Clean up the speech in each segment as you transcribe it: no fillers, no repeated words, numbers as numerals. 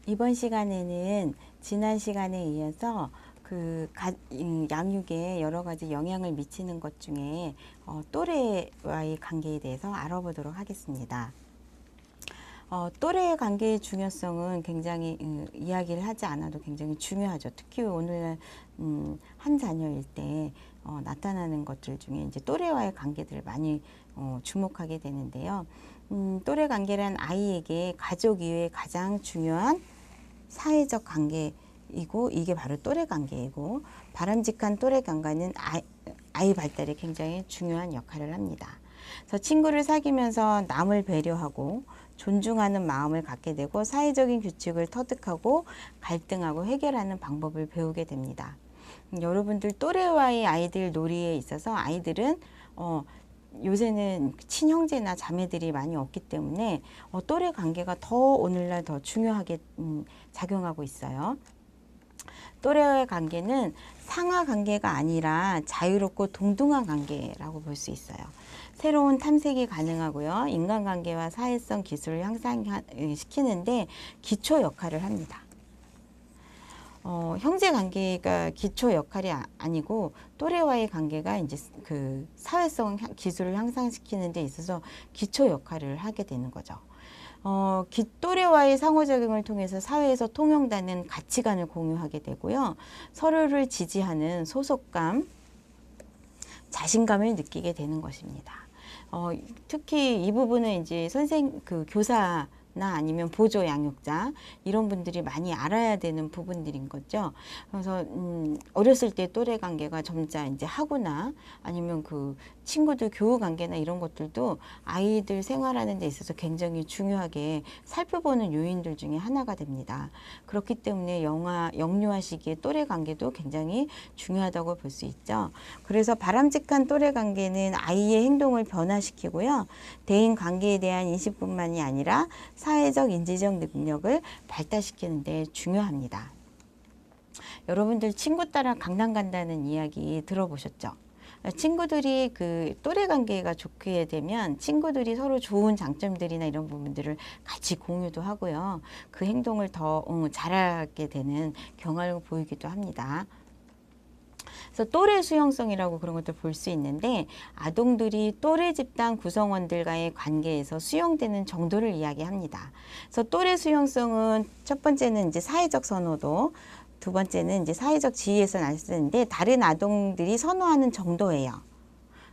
이번 시간에는 지난 시간에 이어서 양육에 여러 가지 영향을 미치는 것 중에 또래와의 관계에 대해서 알아보도록 하겠습니다. 또래의 관계의 중요성은 굉장히 이야기를 하지 않아도 굉장히 중요하죠. 특히 오늘날 한 자녀일 때 나타나는 것들 중에 이제 또래와의 관계들을 많이 주목하게 되는데요. 또래 관계란 아이에게 가족 이외에 가장 중요한 사회적 관계이고, 이게 바로 또래 관계이고, 바람직한 또래 관계는 아이 발달에 굉장히 중요한 역할을 합니다. 그래서 친구를 사귀면서 남을 배려하고 존중하는 마음을 갖게 되고, 사회적인 규칙을 터득하고 갈등하고 해결하는 방법을 배우게 됩니다. 여러분들 또래와의 아이들 놀이에 있어서 아이들은 요새는 친형제나 자매들이 많이 없기 때문에 또래 관계가 더 오늘날 더 중요하게 작용하고 있어요. 또래와의 관계는 상하 관계가 아니라 자유롭고 동등한 관계라고 볼 수 있어요. 새로운 탐색이 가능하고요. 인간관계와 사회성 기술을 향상시키는데 기초 역할을 합니다. 형제 관계가 기초 역할이 아니고 또래와의 관계가 이제 그 사회성 기술을 향상시키는 데 있어서 기초 역할을 하게 되는 거죠. 또래와의 상호작용을 통해서 사회에서 통용되는 가치관을 공유하게 되고요. 서로를 지지하는 소속감, 자신감을 느끼게 되는 것입니다. 특히 이 부분은 이제 교사나 아니면 보조 양육자 이런 분들이 많이 알아야 되는 부분들인 거죠. 그래서 어렸을 때 또래 관계가 점차 이제 하거나 아니면 그 친구들 교우 관계나 이런 것들도 아이들 생활하는 데 있어서 굉장히 중요하게 살펴보는 요인들 중에 하나가 됩니다. 그렇기 때문에 영유아 시기의 또래 관계도 굉장히 중요하다고 볼 수 있죠. 그래서 바람직한 또래 관계는 아이의 행동을 변화시키고요. 대인 관계에 대한 인식뿐만이 아니라 사회적 인지적 능력을 발달시키는 데 중요합니다. 여러분들 친구 따라 강남 간다는 이야기 들어보셨죠? 친구들이 그 또래 관계가 좋게 되면 친구들이 서로 좋은 장점들이나 이런 부분들을 같이 공유도 하고요. 그 행동을 더 잘하게 되는 경향을 보이기도 합니다. 그래서 또래 수용성이라고 그런 것들 볼 수 있는데, 아동들이 또래 집단 구성원들과의 관계에서 수용되는 정도를 이야기합니다. 그래서 또래 수용성은 첫 번째는 이제 사회적 선호도, 두 번째는 이제 사회적 지위에서 나타나는데 다른 아동들이 선호하는 정도예요.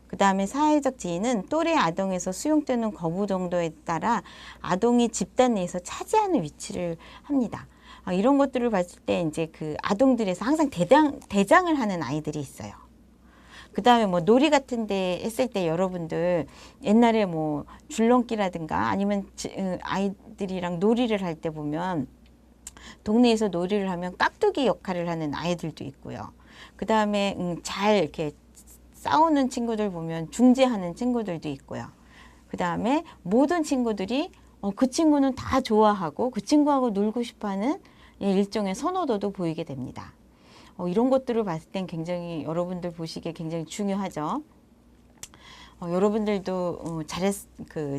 그 다음에 사회적 지위는 또래 아동에서 수용되는 거부 정도에 따라 아동이 집단 내에서 차지하는 위치를 합니다. 이런 것들을 봤을 때 이제 그 아동들에서 항상 대장을 하는 아이들이 있어요. 그 다음에 뭐 놀이 같은 데 했을 때 여러분들 옛날에 뭐 줄넘기라든가 아니면 아이들이랑 놀이를 할 때 보면 동네에서 놀이를 하면 깍두기 역할을 하는 아이들도 있고요. 그 다음에 잘 이렇게 싸우는 친구들 보면 중재하는 친구들도 있고요. 그 다음에 모든 친구들이 그 친구는 다 좋아하고 그 친구하고 놀고 싶어하는 일종의 선호도도 보이게 됩니다. 이런 것들을 봤을 땐 굉장히 여러분들 보시기에 굉장히 중요하죠. 여러분들도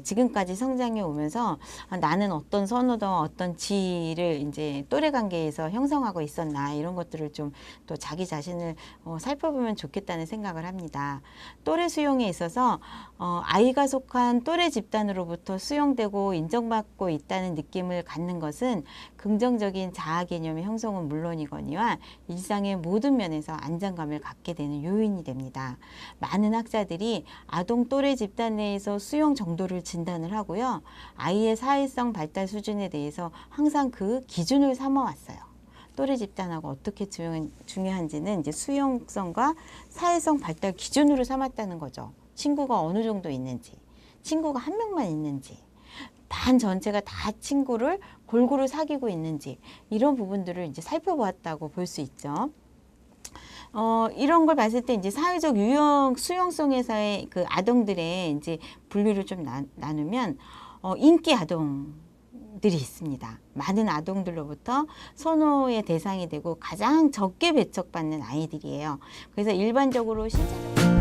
지금까지 성장해 오면서 나는 어떤 선호도, 어떤 지위를 이제 또래 관계에서 형성하고 있었나 이런 것들을 좀 또 자기 자신을 살펴보면 좋겠다는 생각을 합니다. 또래 수용에 있어서 아이가 속한 또래 집단으로부터 수용되고 인정받고 있다는 느낌을 갖는 것은 긍정적인 자아 개념의 형성은 물론이거니와 일상의 모든 면에서 안정감을 갖게 되는 요인이 됩니다. 많은 학자들이 아동 또래 집단 내에서 수용 정도를 진단을 하고요. 아이의 사회성 발달 수준에 대해서 항상 그 기준을 삼아왔어요. 또래 집단하고 어떻게 중요한지는 이제 수용성과 사회성 발달 기준으로 삼았다는 거죠. 친구가 어느 정도 있는지, 친구가 한 명만 있는지, 반 전체가 다 친구를 골고루 사귀고 있는지 이런 부분들을 이제 살펴보았다고 볼 수 있죠. 이런 걸 봤을 때 이제 사회적 수용성에서의 그 아동들의 이제 분류를 좀 나누면 인기 아동들이 있습니다. 많은 아동들로부터 선호의 대상이 되고 가장 적게 배척받는 아이들이에요. 그래서 일반적으로 신체적